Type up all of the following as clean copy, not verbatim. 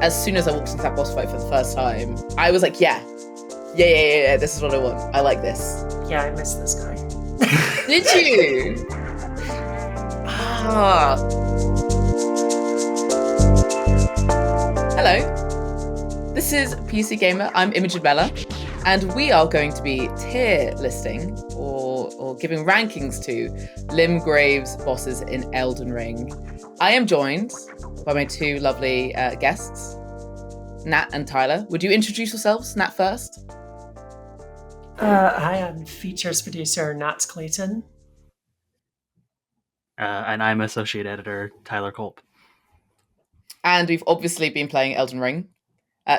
as soon as I walked into that boss fight for the first time, I was like, yeah, this is what I want. I like this. Yeah, I miss this guy. Did you? Hello. This is PC Gamer. I'm Imogen Bella, and we are going to be tier listing or giving rankings to Limgrave's bosses in Elden Ring. I am joined by my two lovely guests, Nat and Tyler. Would you introduce yourselves? Nat first. Hi, I'm features producer Nat Clayton. And I'm associate editor Tyler Culp. And we've obviously been playing Elden Ring.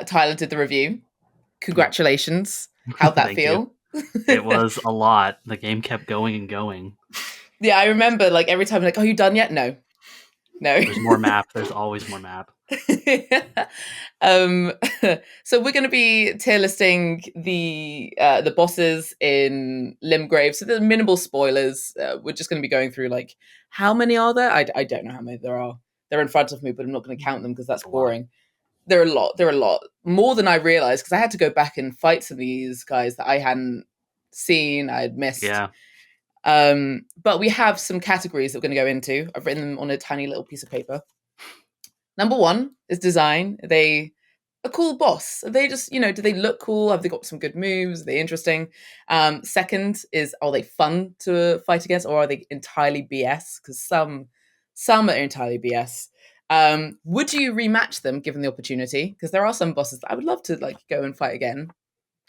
Tyler did the review. Congratulations. How'd that feel? It was a lot. The game kept going and going. Yeah, I remember like every time, like, "Oh, you done yet?" No. There's more map. There's always more map. So we're going to be tier listing the bosses in Limgrave. So there's minimal spoilers. We're just going to be going through like how many are there? I don't know how many there are. They're in front of me, but I'm not going to count them because that's boring. There are a lot. There are a lot more than I realized because I had to go back and fight some of these guys that I hadn't seen. I had missed. Yeah. But we have some categories that we're going to go into. I've written them on a tiny little piece of paper. Number one is design. Are they a cool boss? Are they just, do they look cool? Have they got some good moves? Are they interesting? Second is, are they fun to fight against, or are they entirely BS? Because some are entirely BS. Would you rematch them given the opportunity? Because there are some bosses that I would love to like go and fight again,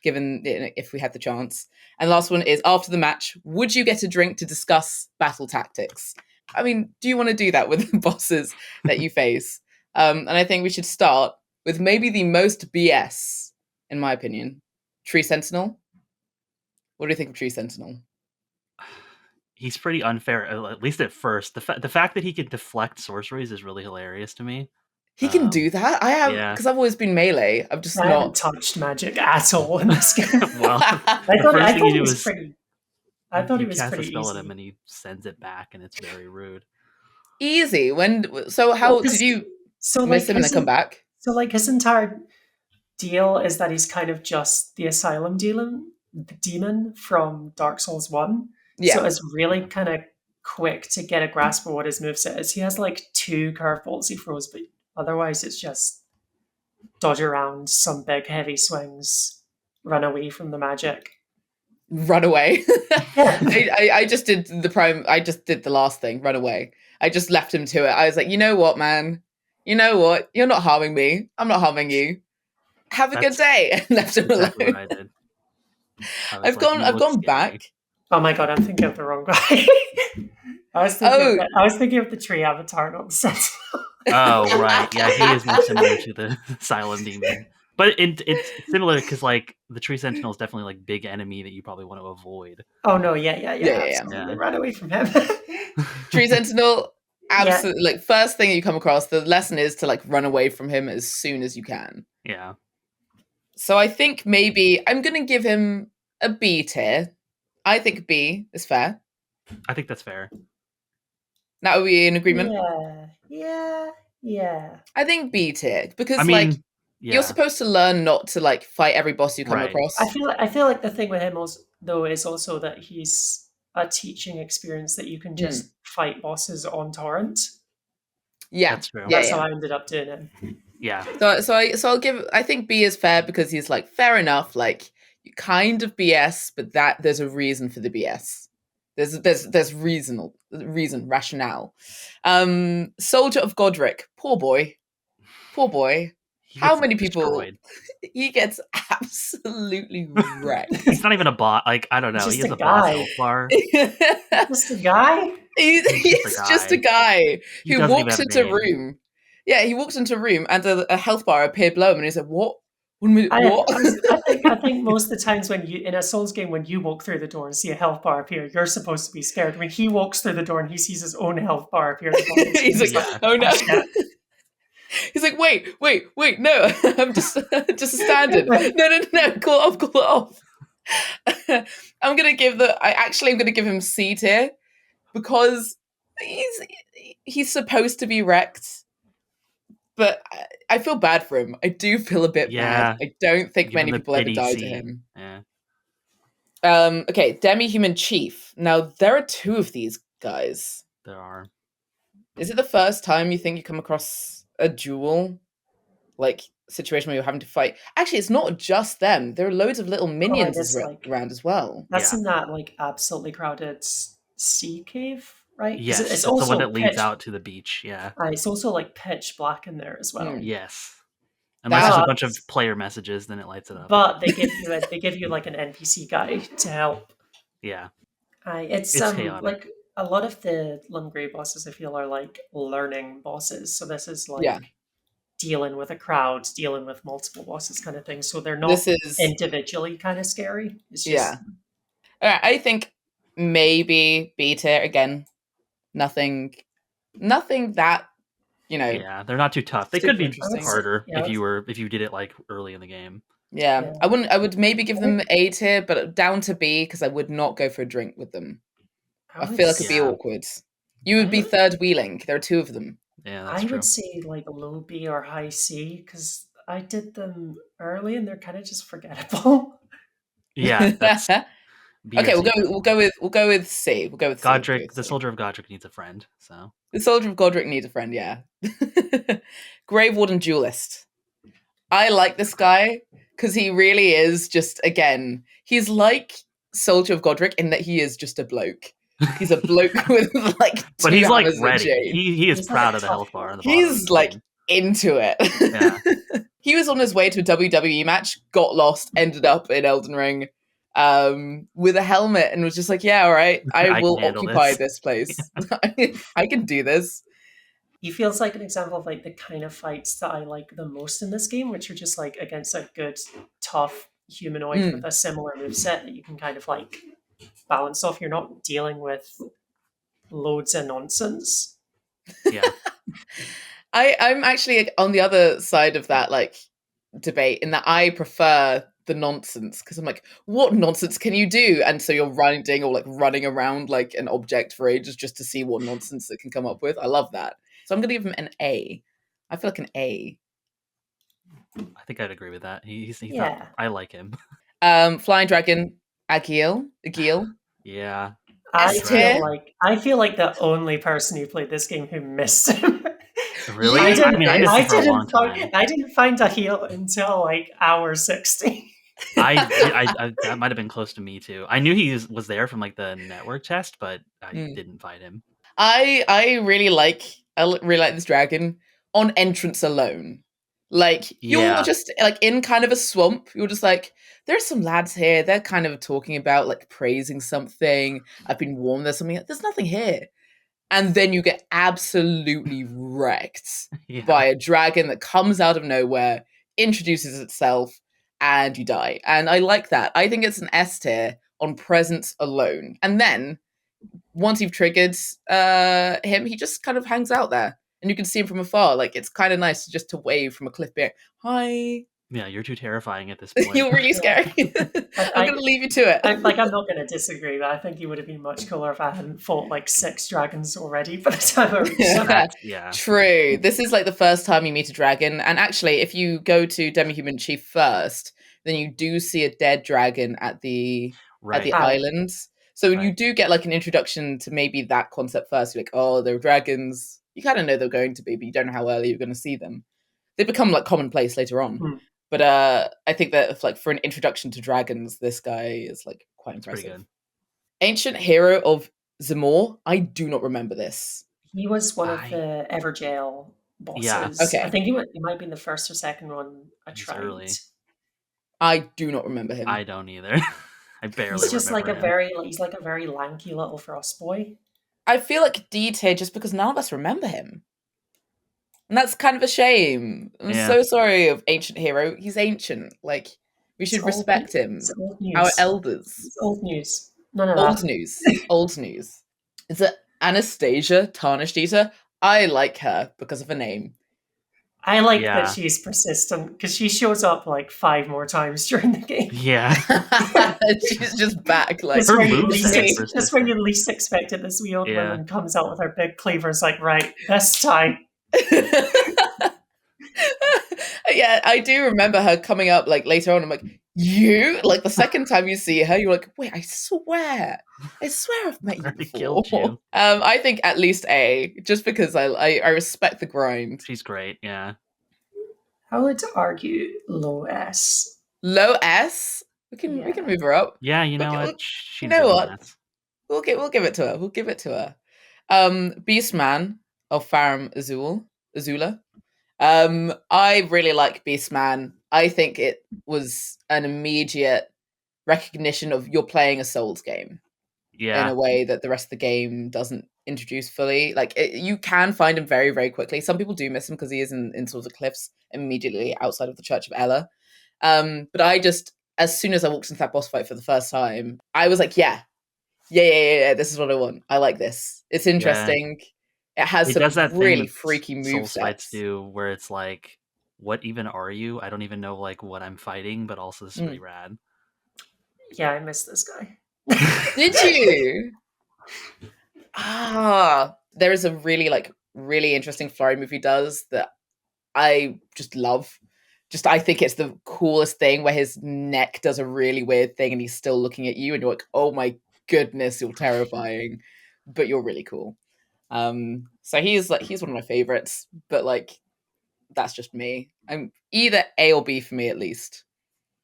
given if we had the chance. And the last one is, after the match, would you get a drink to discuss battle tactics? I mean, do you want to do that with the bosses that you face? And I think we should start with maybe the most BS, in my opinion, Tree Sentinel. What do you think of Tree Sentinel? He's pretty unfair, at least at first. The fact that he can deflect sorceries is really hilarious to me. He can do that? I have, because I've always been melee. I've just haven't touched magic at all in this game. Well, I thought he was pretty. I thought he was pretty easy. You cast a spell easy. at him and he sends it back, and it's very rude. Easy? How did you miss him and then come back? So like his entire deal is that he's kind of just the asylum demon from Dark Souls 1. Yeah. So it's really kind of quick to get a grasp of what his moveset is. He has like 2 curveballs he throws, but otherwise it's just dodge around some big heavy swings, run away from the magic. Run away. Yeah. I just did the last thing, run away. I just left him to it. I was like, you know what, man? You know what? You're not harming me. I'm not harming you. Have a good day. And left him exactly alone. What I did. I've gone back. Oh my god, I'm thinking of the wrong guy. I was thinking of the tree avatar, not the sentinel. Oh right, yeah, he is more similar to the Asylum Demon, but it's similar because like the Tree Sentinel is definitely like big enemy that you probably want to avoid. Oh no, yeah. Run away from him. Tree Sentinel, absolutely. Like first thing you come across, the lesson is to like run away from him as soon as you can. Yeah. So I think maybe I'm gonna give him a B tier. I think B is fair. I think that's fair. Now are we in agreement? Yeah. I think B tier because you're supposed to learn not to like fight every boss you come across. I feel like the thing with him though is also that he's a teaching experience that you can just fight bosses on torrent. Yeah, that's true. That's how I ended up doing it. Yeah. So I think B is fair because he's like fair enough. Like you kind of BS, but that there's a reason for the BS. There's rationale. Soldier of Godric, poor boy. How many people? Destroyed. He gets absolutely wrecked. He's not even a bot. Like I don't know. He has a boss health bar. Just a guy. He's just a guy who walks into a room. Yeah, he walks into a room and a health bar appeared below him, and he's like, "What? I think most of the times when you in a Souls game, when you walk through the door and see a health bar appear, you're supposed to be scared. When he walks through the door and he sees his own health bar appear, he's like, "Oh no!" He's like, "Wait, no, I'm just standing. No, call it off." I'm gonna give him C tier because he's supposed to be wrecked. but I feel bad for him. I do feel a bit Yeah. bad. I don't think Given many the people ever pity died to scene. him. Yeah. Okay, Demi-Human Chief. Now, there are 2 of these guys. There are. Is it the first time you think you come across a duel? Like, situation where you're having to fight? Actually, it's not just them. There are loads of little minions around as well. That's Yeah. in that like absolutely crowded sea cave, right? 'Cause Yes, it's it's the also one that leads pitch. out to the beach. Yeah. It's also like pitch black in there as well. Mm. Yes. Unless there's a bunch of But- player messages, then it lights it up. But they give you like an NPC guy to help. Yeah. It's chaotic. like a lot of the Limgrave bosses I feel are like learning bosses. So this is like Yeah. dealing with a crowd, dealing with multiple bosses kind of thing. So they're not This is individually kind of scary. It's just Yeah. Alright, I think maybe B tier again. Nothing that, Yeah, they're not too tough. They super could be interesting. harder Yeah, if you did it like early in the game. Yeah. Yeah. I would maybe give them A tier, but down to B because I would not go for a drink with them. I feel like it'd be Yeah. awkward. You would be third wheeling. There are 2 of them. Yeah, that's I true. would say like low B or high C because I did them early and they're kind of just forgettable. Yeah, that's B or Okay, C. we'll go with C. We'll go with C. Godric, the soldier of Godric needs a friend. So The Soldier of Godric needs a friend, yeah. Grave Warden Duelist. I like this guy because he really is just, again, he's like Soldier of Godric in that he is just a bloke. He's a bloke with like but 2 he's like hammers and a ready. chain. He is He's proud like of the tough health bar. On the He's bottom. like into it. Yeah. He was on his way to a WWE match, got lost, ended up in Elden Ring with a helmet and was just like, yeah, all right, I I will can handle occupy this. this place. I can do this. He feels like an example of like the kind of fights that I like the most in this game, which are just like against a good, tough humanoid with a similar moveset that you can kind of like balance off. You're not dealing with loads of nonsense. Yeah. I'm actually on the other side of that like debate in that I prefer the nonsense because I'm like, what nonsense can you do? And so you're running around like an object for ages just to see what nonsense it can come up with. I love that. So I'm gonna give him an A. I feel like an A. I think I'd agree with that. He's Yeah. not, I like him. Flying Dragon, Agil. Yeah. I tier? feel like the only person who played this game who missed him. Really? I I mean, I missed him for a long time. I didn't find a heal until like hour 60. I that might have been close to me too. I knew he was there from like the network test, but I didn't fight him. I really like this dragon on entrance alone. Like you're just like in kind of a swamp. You're just like, there's some lads here. They're kind of talking about like praising something. I've been warned there's something. There's nothing here. And then you get absolutely wrecked by a dragon that comes out of nowhere, introduces itself, and you die. And I like that. I think it's an S tier on presence alone. And then once you've triggered him, he just kind of hangs out there. And you can see him from afar. Like, it's kind of nice just to wave from a cliff being, hi. Yeah, you're too terrifying at this point. You're really scary. I'm going to leave you to it. I'm not going to disagree, but I think he would have been much cooler if I hadn't fought like 6 dragons already by the time I reached him. Yeah. True. This is like the first time you meet a dragon. And actually, if you go to Demi-Human Chief first, then you do see a dead dragon at the island. So you do get like an introduction to maybe that concept first. You're like, oh, there are dragons. You kind of know they're going to be, but you don't know how early you're going to see them. They become like commonplace later on. But I think that like for an introduction to dragons, this guy is like quite impressive. Pretty good. Ancient Hero of Zamor. I do not remember this. He was one of the Everjail bosses. Yeah. Okay. I think he might be in the first or second one I tried. Early. I do not remember him. I don't either. I barely He's just like remember a he's like a very lanky little frost boy. I feel like D tier just because none of us remember him. And that's kind of a shame. I'm so sorry of Ancient Hero. He's ancient. Like, we should respect him. It's old news. Our elders. It's old news. None of old that. news. Old news. Is it Anastasia, Tarnished Eater? I like her because of her name. I like that she's persistent because she shows up like 5 more times during the game. Yeah. She's just back. Like, her just when you least expect it, this wee old woman comes out with her big cleavers like, right, this time. Yeah, I do remember her coming up like later on. I'm like, you? Like the second time you see her, you're like, wait, I swear I've met you already before. killed you. I think at least A, just because I respect the grind. She's great. Yeah. I would argue low S. Low S. We can Yeah. move her up. Yeah. You know Okay, what? you She know deserves what? an S. We'll give it to her. We'll give it to her. Beastman of Farum Azula. I really like Beastman. I think it was an immediate recognition of you're playing a Souls game in Yeah. a way that the rest of the game doesn't introduce fully. Like you can find him very, very quickly. Some people do miss him because he is in sort of the cliffs immediately outside of the Church of Ella. But I just, as soon as I walked into that boss fight for the first time, I was like, yeah, this is what I want. I like this. It's interesting. It has It some does that thing really that freaky Souls fights movesets. do, where it's like, what even are you? I don't even know like what I'm fighting, but also this is really rad. Yeah, I miss this guy. Did you? There is a really interesting flurry move he does that I just love. Just I think it's the coolest thing where his neck does a really weird thing and he's still looking at you and you're like, oh my goodness, you're terrifying, but you're really cool. So he's one of my favorites, but like that's just me. I'm either A or B for me at least.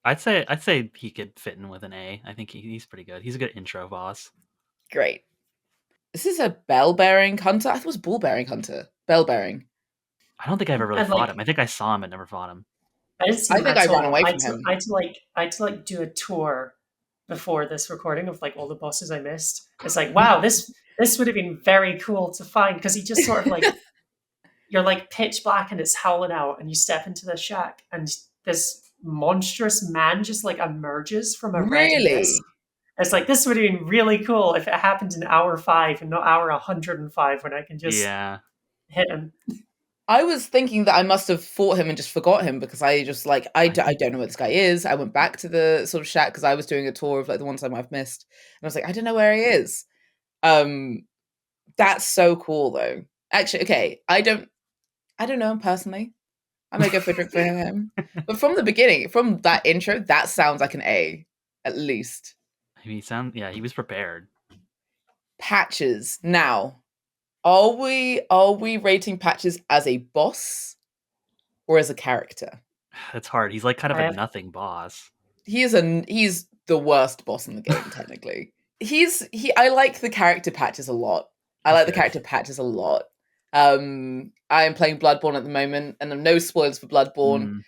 I'd say he could fit in with an A. I think he's pretty good. He's a good intro boss. Great. This is a bell-bearing hunter. I thought it was ball-bearing hunter. Bell-bearing. I don't think I've ever really And, fought like, him. I think I saw him but never fought him. I didn't see I him think at I ran all. away I from him. had to do a tour before this recording of like all the bosses I missed. It's like, wow, this would have been very cool to find because he just sort of like you're like pitch black and it's howling out, and you step into the shack and this monstrous man just like emerges from a red Really? mist. It's like this would have been really cool if it happened in hour 5 and not hour 105 when I can just hit him. I was thinking that I must have fought him and just forgot him because I just like I don't know what this guy is. I went back to the sort of shack because I was doing a tour of like the ones I might have missed, and I was like, I don't know where he is. That's so cool though. Actually, okay, I don't know him personally. I may go for a drink for him, but from the beginning, from that intro, that sounds like an A, at least. I mean, he was prepared. Patches now. Are we rating Patches as a boss or as a character? It's hard. He's like kind of a nothing boss. He's the worst boss in the game, technically. I like the character Patches a lot. I like the character Patches a lot. I am playing Bloodborne at the moment, and no spoilers for Bloodborne.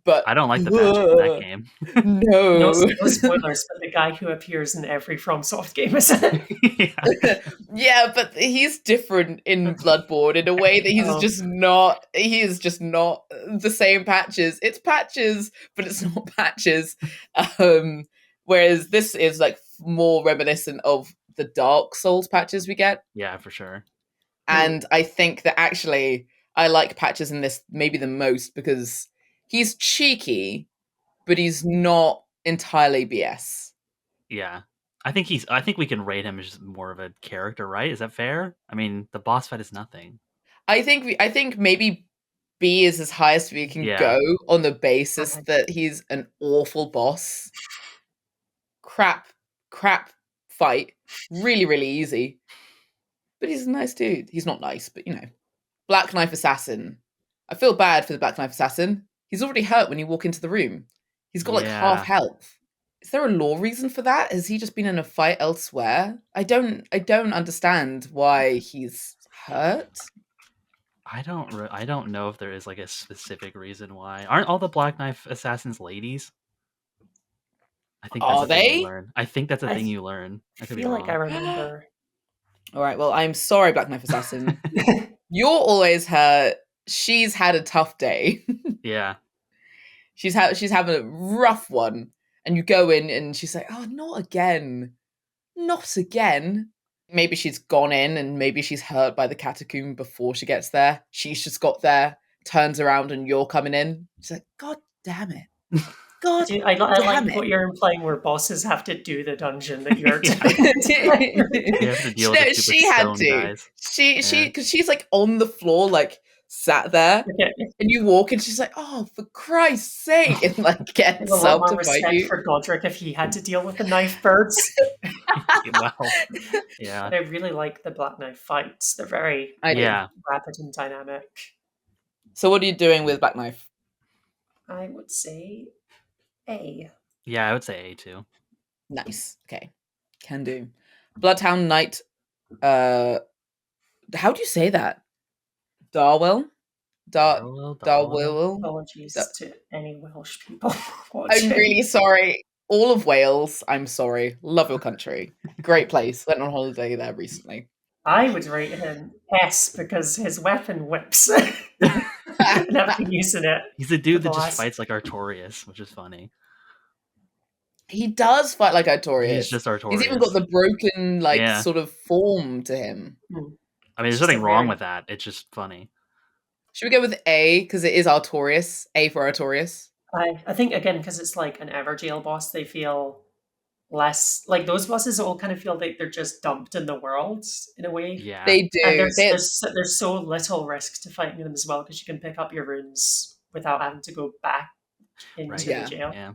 But I don't like the patch in that game. No spoilers, but the guy who appears in every FromSoft game, isn't it? Yeah, but he's different in Bloodborne in a way that he's just not. He is just not the same Patches. It's Patches, but it's not Patches. Whereas this is like more reminiscent of the Dark Souls Patches we get. Yeah, for sure. And I think that actually I like Patches in this maybe the most because he's cheeky, but he's not entirely BS. Yeah. I think we can rate him as more of a character, right? Is that fair? I mean, the boss fight is nothing. I think maybe B is as high as we can go on the basis that he's an awful boss. Crap fight. Really, really easy. But he's a nice dude. He's not nice, but you know. Black Knife Assassin. I feel bad for the Black Knife Assassin. He's already hurt when you walk into the room. He's got like half health. Is there a lore reason for that? Has he just been in a fight elsewhere? I don't understand why he's hurt. I don't know if there is like a specific reason why. Aren't all the Black Knife Assassins ladies? I think that's thing you learn. I think that's a thing you learn. I feel like I remember. All right, well, I'm sorry, Black Knife Assassin. You're always hurt. She's had a tough day. Yeah. She's having a rough one. And you go in and she's like, oh, not again. Not again. Maybe she's gone in and maybe she's hurt by the catacomb before she gets there. She's just got there, turns around and you're coming in. She's like, God damn it. God Dude, I like what you're implying where bosses have to do the dungeon that you're doing. You have to deal with the she had to. guys. She because she's like on the floor, like sat there. Okay. And you walk and she's like, "Oh, for Christ's sake!" and like I gets have a lot up more to fight respect you. for Godric if he had to deal with the knife birds. Well, yeah. But I really like the Black Knife fights. They're very Yeah. rapid and dynamic. So what are you doing with Black Knife? I would say A. Yeah, I would say A too. Nice. Okay. Can do. Bloodhound Knight. How do you say that? Darwell? Darwell? Apologies to any Welsh people I'm watching. really sorry. All of Wales, I'm sorry. Love your country. Great place. Went on holiday there recently. I would rate him S because his weapon whips. And I've been using it. He's a dude that just fights like Artorias, which is funny. He does fight like Artorias. He's just Artorias. He's even got the broken, sort of form to him. I mean, there's nothing wrong with that. It's just funny. Should we go with A because it is Artorias? A for Artorias. I think again because it's like an Everjail boss, they feel less like those bosses all kind of feel like they're just dumped in the world in a way. Yeah, they do. And there's so little risk to fighting them as well because you can pick up your runes without having to go back into the jail. Yeah.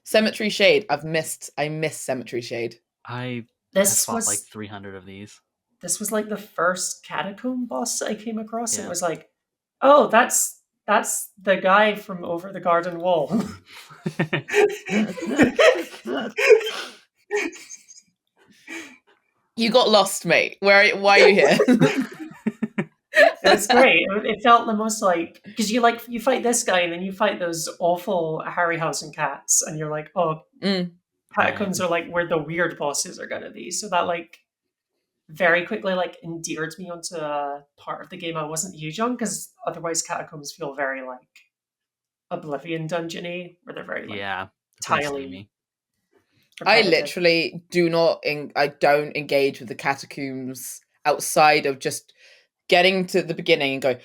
Cemetery Shade. I miss Cemetery Shade. I fought like 300 of these. This was like the first catacomb boss I came across. And it was like, oh, that's the guy from over the garden wall. You got lost, mate. Why are you here? It's great. It felt the most like because you fight this guy and then you fight those awful Harryhausen cats and you're like, oh, catacombs are like where the weird bosses are gonna be. So that like very quickly like endeared me onto a part of the game I wasn't huge on because otherwise catacombs feel very like Oblivion dungeony where they're very like tiley. I literally I don't engage with the catacombs outside of just getting to the beginning and go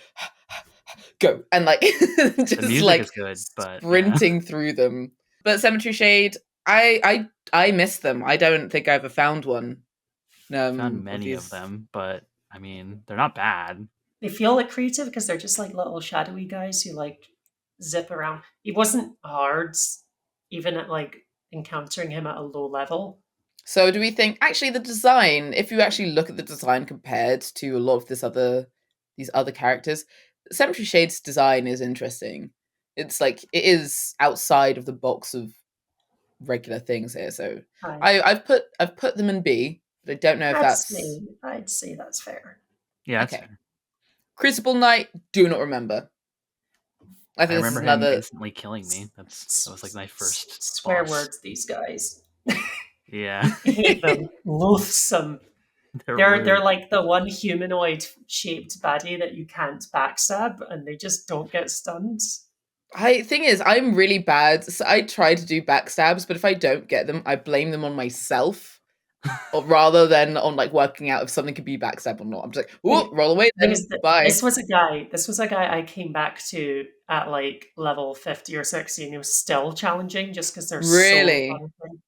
go and like just the music like is good, but sprinting through them. But Cemetery Shade, I miss them. I don't think I ever found one. I found many of them, but I mean they're not bad. They feel like creative because they're just like little shadowy guys who like zip around. It wasn't hard, even at like encountering him at a low level. So do we think actually the design, if you actually look at the design compared to a lot of these other characters, Cemetery Shade's design is interesting. It's like it is outside of the box of regular things here. So I've put them in B, but I don't know if I'd say that's fair. Yeah, that's fair. Crucible Knight, do not remember. I remember him instantly killing me. That was like my first swear boss. words. These guys. Yeah, I hate them. Loathsome. They're like the one humanoid shaped baddie that you can't backstab, and they just don't get stunned. Thing is, I'm really bad. So I try to do backstabs, but if I don't get them, I blame them on myself, or rather than on like working out if something could be backstab or not. I'm just like, "Ooh, roll away then." Bye. This was a guy I came back to at like level 50 or 60, and he was still challenging just because they're really so fun.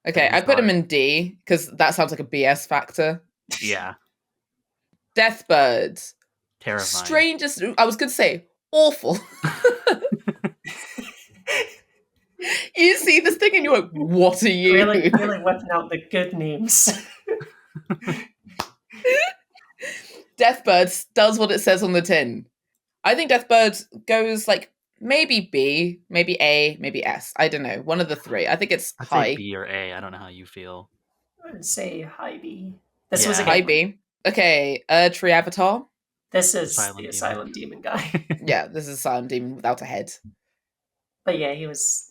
Okay. I put him in D because that sounds like a BS factor. Yeah. Deathbird. Terrifying. Strangest. I was going to say awful. You see this thing and you're like, what are you? Really whipping out the good names. Deathbird does what it says on the tin. I think Deathbird goes like maybe B, maybe A, maybe S. I don't know. One of the three. I think it's high. Say B or A. I don't know how you feel. I would say high B. This was a high B. Okay, Tree Avatar. This is the Asylum Demon guy. Yeah, this is Asylum Demon without a head. But yeah, he was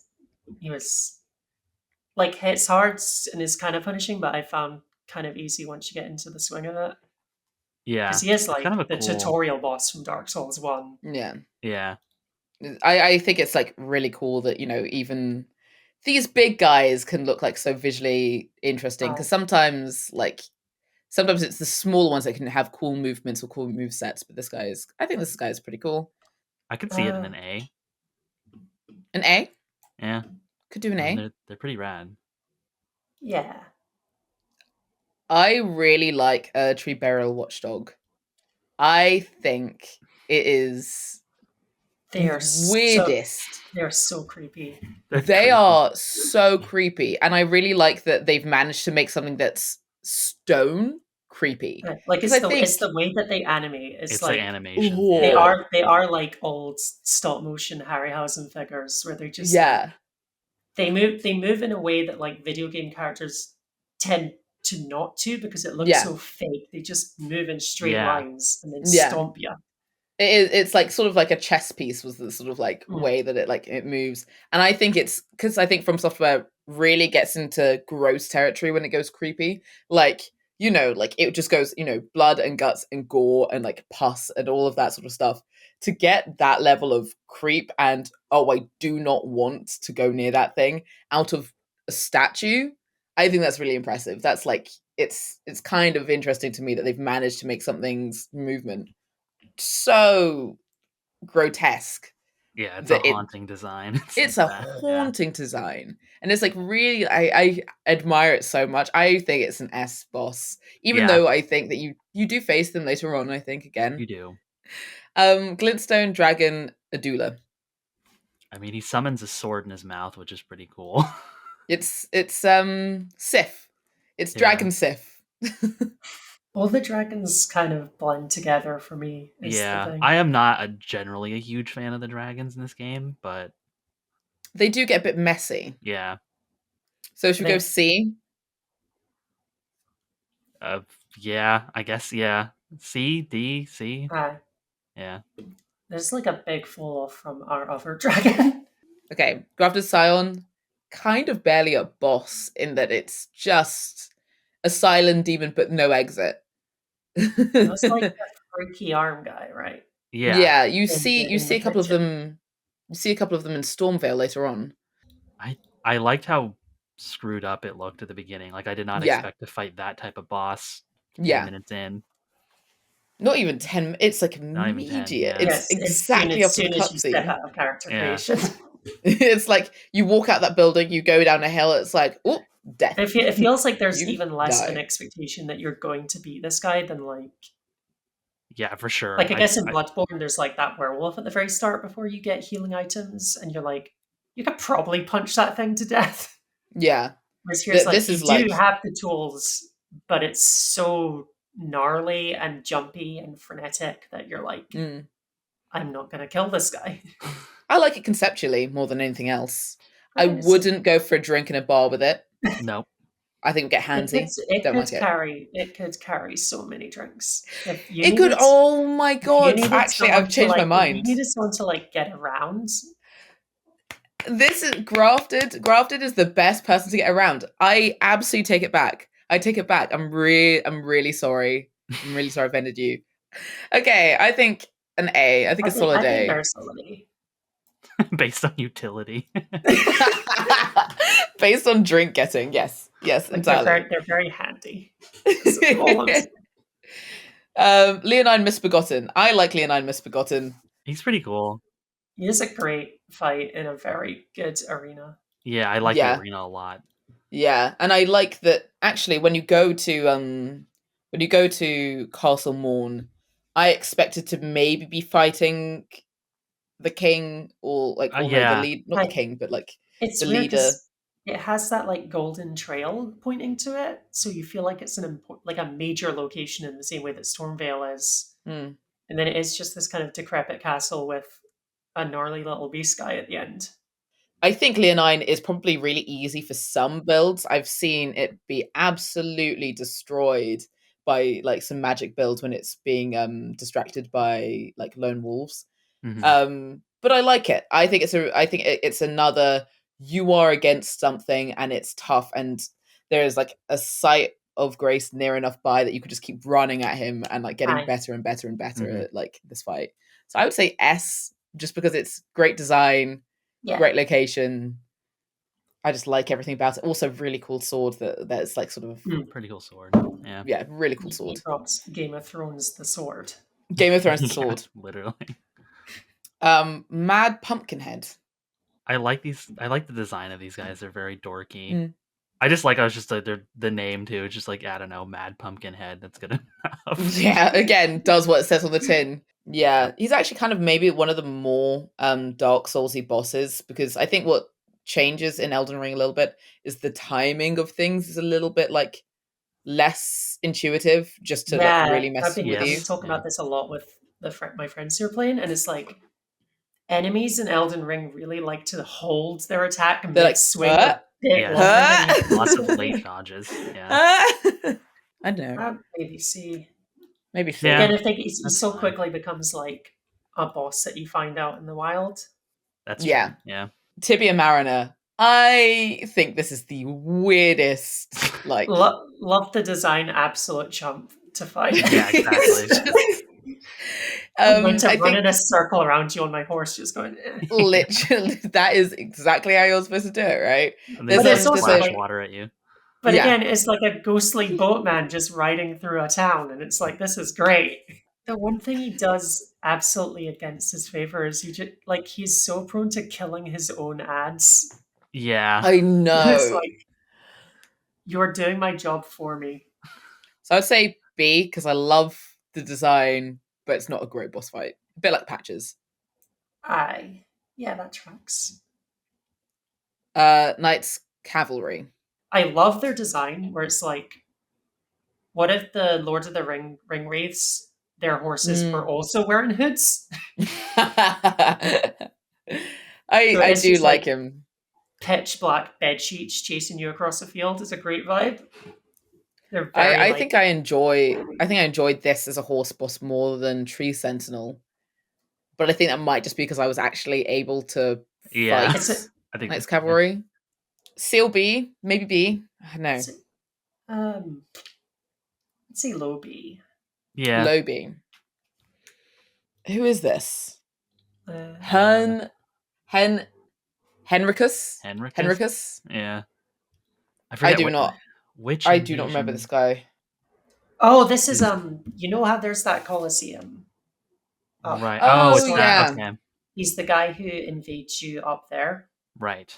like hits hard and is kind of punishing, but I found kind of easy once you get into the swing of it. Yeah, because he is like kind of the tutorial boss from Dark Souls 1. Yeah. I think it's like really cool that even these big guys can look like so visually interesting because sometimes it's the smaller ones that can have cool movements or cool move sets, but I think this guy is pretty cool. I could see it in an A. An A? Yeah. Could do an A. They're pretty rad. Yeah. I really like Tree Burial Watchdog. I think It is They are weirdest. They're so creepy. They are so creepy, and I really like that they've managed to make something that's stone creepy. Like it's the way that they animate. It's like the animation. They are like old stop motion Harryhausen figures where they just like, they move in a way that like video game characters tend to not to, because it looks so fake. They just move in straight lines and then stomp you. It's like sort of like a chess piece was the sort of like way that it moves. And I think it's because I think From Software really gets into gross territory when it goes creepy. Like, you know, like it just goes, you know, blood and guts and gore and like pus and all of that sort of stuff. To get that level of creep and, oh, I do not want to go near that thing out of a statue, I think that's really impressive. That's like, it's kind of interesting to me that they've managed to make something's movement so grotesque. Yeah, it's a haunting design. It's a haunting design. And it's like really, I admire it so much. I think it's an S boss, even though I think that you do face them later on, I think, again. You do. Glintstone Dragon Adula. I mean, he summons a sword in his mouth, which is pretty cool. It's Sif. It's Dragon Sif. All the dragons kind of blend together for me. I am not generally a huge fan of the dragons in this game, but they do get a bit messy. Yeah. So should we go C? Yeah, I guess, yeah. C, D, C. Yeah. There's like a big fall off from our other dragon. Okay, Grafted Scion, kind of barely a boss in that it's just a silent demon but no exit. It's like a freaky arm guy, right? Yeah, you see a couple of them. You see a couple of them in Stormvale later on. I liked how screwed up it looked at the beginning. Like I did not expect to fight that type of boss 10 minutes in. Not even 10. It's like immediate. It's exactly after the cutscene. Character creation. It's like you walk out that building, you go down a hill. It's like, oh, death. It feels like there's even less of an expectation that you're going to beat this guy than like. Yeah, for sure. Like I guess in Bloodborne, there's like that werewolf at the very start before you get healing items, and you're like, you could probably punch that thing to death. Yeah. Whereas here's like, you do have the tools, but it's so gnarly and jumpy and frenetic that you're like, I'm not going to kill this guy. I like it conceptually more than anything else. I wouldn't go for a drink in a bar with it. No. I think we get handsy. It could carry so many drinks. It could. Oh my god! Actually, I've changed my mind. You needed someone to like get around. This is Grafted. Grafted is the best person to get around. I absolutely take it back. I take it back. I'm really sorry. I'm really sorry I offended you. Okay, I think an A. I think a solid A. Very solid A. Based on utility. Based on drink getting, yes, entirely. They're very handy. Leonine Misbegotten. I like Leonine Misbegotten. He's pretty cool. He is a great fight in a very good arena. Yeah, I like the arena a lot. Yeah, and I like that actually when you go to Castle Morn, I expected to maybe be fighting the king or like the lead, not the king, but like it's the leader. It has that like golden trail pointing to it, so you feel like it's like a major location in the same way that Stormvale is. And then it is just this kind of decrepit castle with a gnarly little beast guy at the end. I think Leonine is probably really easy for some builds. I've seen it be absolutely destroyed by like some magic builds when it's being distracted by like lone wolves. But I like it. I think it's another, you are against something and it's tough and there is like a sight of grace near enough by that you could just keep running at him and like getting better and better and better at like this fight. So I would say S, just because it's great design, great location. I just like everything about it. Also, really cool sword that's like sort of pretty cool sword. Yeah, really cool sword. Game of Thrones the sword. Game of Thrones the sword. Literally. Mad Pumpkinhead. I like the design of these guys. They're very dorky. I was just like the name too. It's just like, I don't know, Mad Pumpkinhead. That's good enough. Yeah, again, does what it says on the tin. Yeah, he's actually kind of maybe one of the more Dark Soulsy bosses, because I think what changes in Elden Ring a little bit is the timing of things is a little bit like less intuitive, just to like Yeah, really mess with I've you. been talking about this a lot with my friends who are playing, and it's like enemies in Elden Ring really like to hold their attack They're like, mid-swing a bit Yeah. longer than you Lots of think. late dodges. Yeah. I don't know. Maybe see. Maybe see. Yeah. Again, I think he That's so fine. quickly becomes like a boss that you find out in the wild. That's Yeah. true. Yeah. Tibia Mariner. I think this is the weirdest, like Love the design, absolute chump to fight. Yeah, exactly. I'm going to I run think in a circle around you on my horse, just going. literally that is exactly how you're supposed to do it, right? And But they it's also splash like, water at you. but Yeah. again, it's like a ghostly boatman just riding through a town, and it's like, this is great. The one thing he does absolutely against his favor is he's so prone to killing his own ads. Yeah. I know. It's like, you're doing my job for me. So I'd say B, because I love the design, but it's not a great boss fight. A bit like Patches. Yeah, that tracks. Knights Cavalry. I love their design where it's like, what if the Lord of the Ring wraiths, their horses were also wearing hoods? I do like him. Pitch black bed sheets chasing you across the field is a great vibe. They're very. I think I enjoyed this as a horse boss more than Tree Sentinel, but I think that might just be because I was actually able to Yeah. fight I think Knights Cavalry. Seal B, maybe B. I don't know. Let's say low B. Yeah. Low B. Who is this? Henricus? Henricus? Yeah. I forget do not remember this guy. Oh, this is you know how there's that Colosseum? Right. Oh, it's yeah. that. Okay. He's the guy who invades you up there. Right.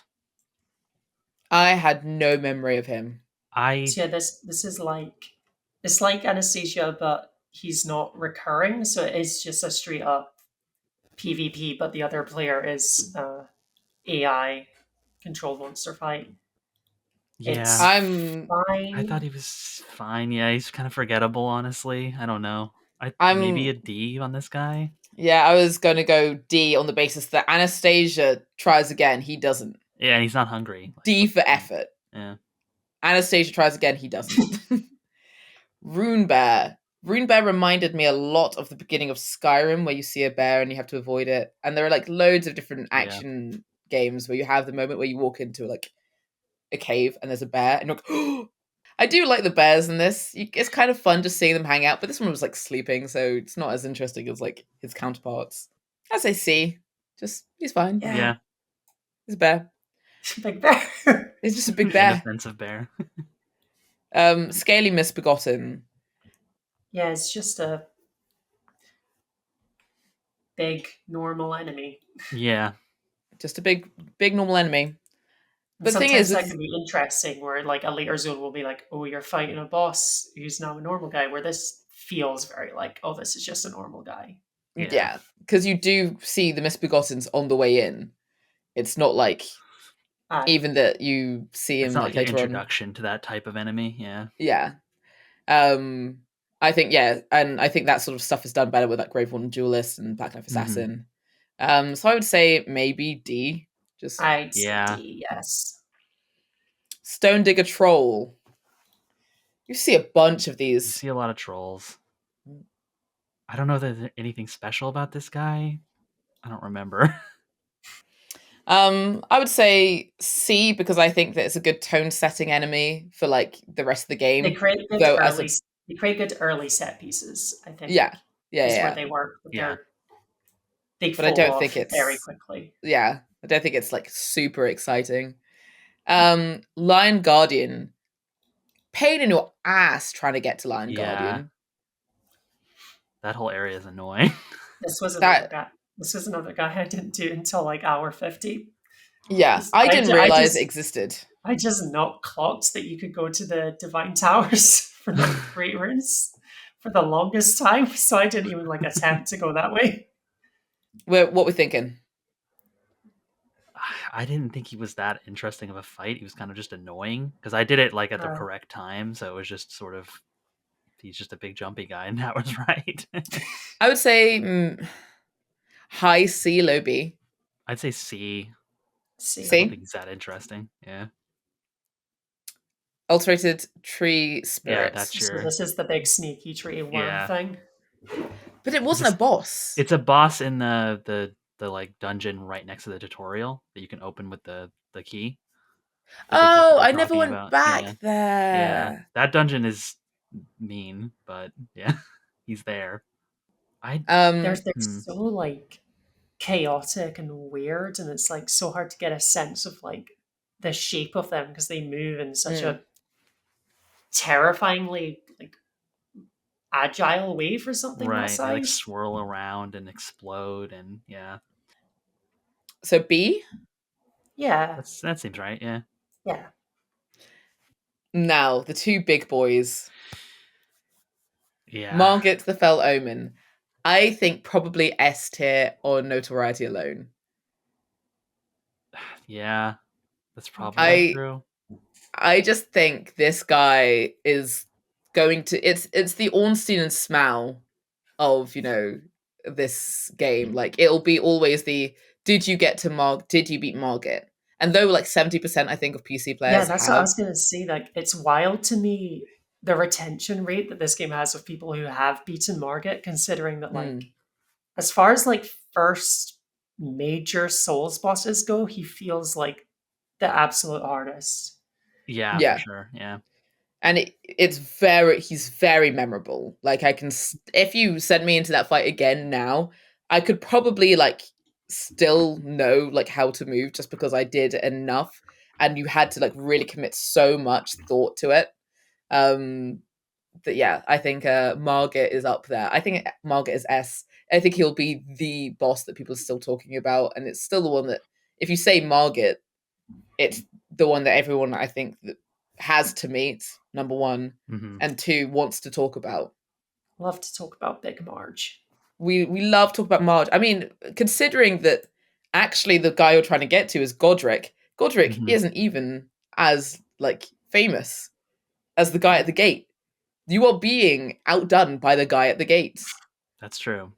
I had no memory of him. So yeah, this is like, it's like Anastasia, but he's not recurring, so it is just a straight up PvP, but the other player is AI controlled monster fight. Yeah. It's fine. I thought he was fine. Yeah, he's kind of forgettable, honestly. I don't know. Maybe a D on this guy. Yeah, I was going to go D on the basis that Anastasia tries again, he doesn't. Yeah, and he's not hungry. D for effort. Yeah. Anastasia tries again, he doesn't. Rune Bear. Rune Bear reminded me a lot of the beginning of Skyrim, where you see a bear and you have to avoid it. And there are like loads of different action games where you have the moment where you walk into like a cave and there's a bear and you're like, oh! I do like the bears in this. It's kind of fun just seeing them hang out, but this one was like sleeping, so it's not as interesting as like his counterparts. As I see, just he's fine. Yeah. He's a bear. Big bear. He's just a big bear. Inoffensive bear. Scaly Misbegotten. Yeah, it's just a big normal enemy. Yeah. Just a big normal enemy. But the thing is, that can be interesting, where like a later zone will be like, oh, you're fighting a boss who's now a normal guy, where this feels very like, oh, this is just a normal guy. Yeah, because you do see the Misbegottens on the way in. It's not like even that you see him it's not like an later introduction to that type of enemy. Yeah. Yeah. I think and I think that sort of stuff is done better with like Graveborn Duelist and Black Knife Assassin. So I would say maybe D. I'd say D, yes. Stone Digger Troll. You see a bunch of these. You see a lot of trolls. I don't know if there's anything special about this guy. I don't remember. I would say C, because I think that it's a good tone setting enemy for like the rest of the game. They create good early set pieces, I think. Yeah. Where they work with but I don't think it's very quickly. Yeah. I don't think it's like super exciting. Lion Guardian. Pain in your ass trying to get to Lion Guardian. That whole area is annoying. This was another guy I didn't do until like hour 50. Yeah, I didn't realize it existed. I just not clocked that you could go to the Divine Towers for the Great Runes for the longest time, so I didn't even like attempt to go that way. What we're thinking? I didn't think he was that interesting of a fight. He was kind of just annoying because I did it like at the correct time, so it was just sort of he's just a big jumpy guy, and that was right. I would say high C, low B. I'd say C. C. I don't think he's that interesting. Yeah. Alterated tree spirit. Yeah, that's your. So this is the big sneaky tree worm thing. But it wasn't a boss. It's a boss in the like dungeon right next to the tutorial that you can open with the key. I never went back there. Yeah, that dungeon is mean, but yeah, he's there. They're so like chaotic and weird, and it's like so hard to get a sense of like the shape of them because they move in such a terrifyingly like agile way for something that size. They like swirl around and explode, and yeah. So B? Yeah. That seems right, yeah. Yeah. Now, the two big boys. Yeah. Margit the Fell Omen. I think probably S tier on notoriety alone. Yeah. That's probably true. I just think this guy is going to it's the Ornstein and Smaug of, this game. Like it'll be always the did you beat Margit? And though like 70% I think of PC players. Yeah, that's what I was gonna say. Like it's wild to me the retention rate that this game has of people who have beaten Margit, considering that like as far as like first major Souls bosses go, he feels like the absolute hardest. Yeah, for sure. Yeah. And he's very memorable. Like if you send me into that fight again now, I could probably like still know like how to move just because I did enough, and you had to like really commit so much thought to it. That yeah, I think Margit is up there. I think Margit is S. I think he'll be the boss that people are still talking about, and it's still the one that if you say Margit, it's the one that everyone I think that has to meet, number one, and two wants to talk about. Love to talk about Big Marge. We love to talk about Marge. I mean, considering that actually the guy you're trying to get to is Godric. Godric isn't even as like famous as the guy at the gate. You are being outdone by the guy at the gates. That's true.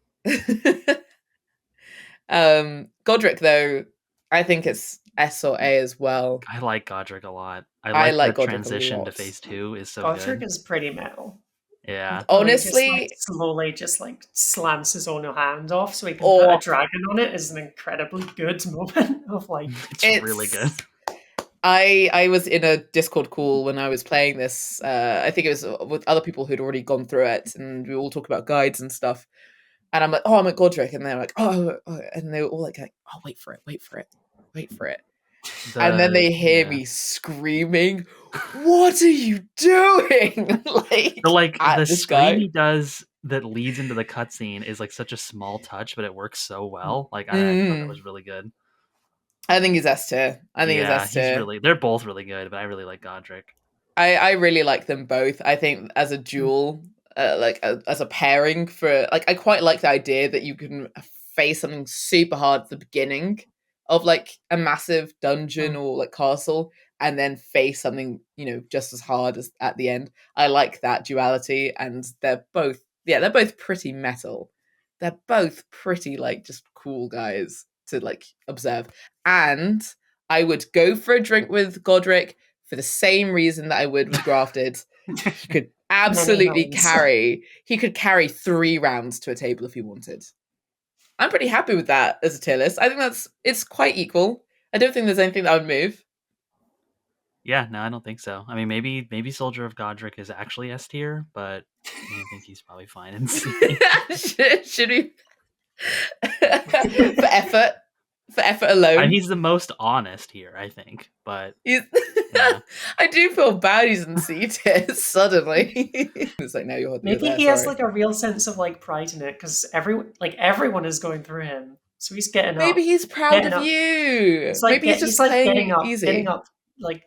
Godric, though, I think it's S or A as well. I like Godric a lot. I like the Godric transition to phase 2 is so Godric good. is pretty metal. Yeah. Honestly, just, like, slowly just like slams his own hand off so he can put a dragon on it is an incredibly good moment of like it's really good. I was in a Discord call when I was playing this. I think it was with other people who'd already gone through it, and we all talk about guides and stuff. And I'm like, oh, I'm at Godric, and they're like, oh, and they were all like, oh, wait for it. And then they hear me screaming, "What are you doing?" the scream he does that leads into the cutscene is like such a small touch, but it works so well. Like I thought that was really good. I think he's S tier. They're both really good, but I really like Godric. I really like them both. I think as a duel, as a pairing for like, I quite like the idea that you can face something super hard at the beginning of like a massive dungeon or like castle, and then face something just as hard as at the end. I like that duality, and they're both pretty metal. They're both pretty like just cool guys to like observe. And I would go for a drink with Godric for the same reason that I would with Grafted. He could absolutely carry 3 rounds to a table if he wanted. I'm pretty happy with that as a tier list. I think it's quite equal. I don't think there's anything that I would move. Yeah, no, I don't think so. I mean, maybe Soldier of Godric is actually S tier, but I think he's probably fine in C. Should we? For effort alone. And he's the most honest here, I think. But yeah. I do feel bad he's in C tier suddenly. It's like, now you're maybe he has like a real sense of like pride in it because everyone is going through him, so he's getting maybe up. He's proud of you. It's like maybe he's just like playing getting up, easy. getting up like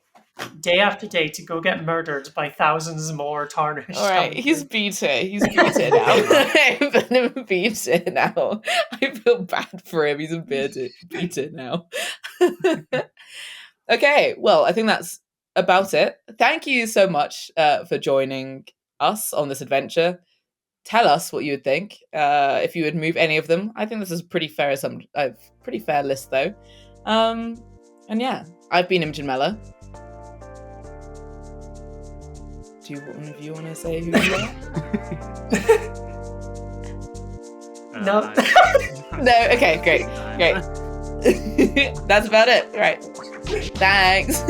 day after day to go get murdered by thousands more tarnished. All right, he's beaten. He's beaten now. I've been beaten now. I feel bad for him. He's beaten now. Okay, well, I think that's about it. Thank you so much for joining us on this adventure. Tell us what you would think if you would move any of them. I think this is pretty fair list though. And yeah, I've been Imogen Mellor. Do one of you want to say who you are? No. No. Okay. Great. That's about it. Right. Thanks.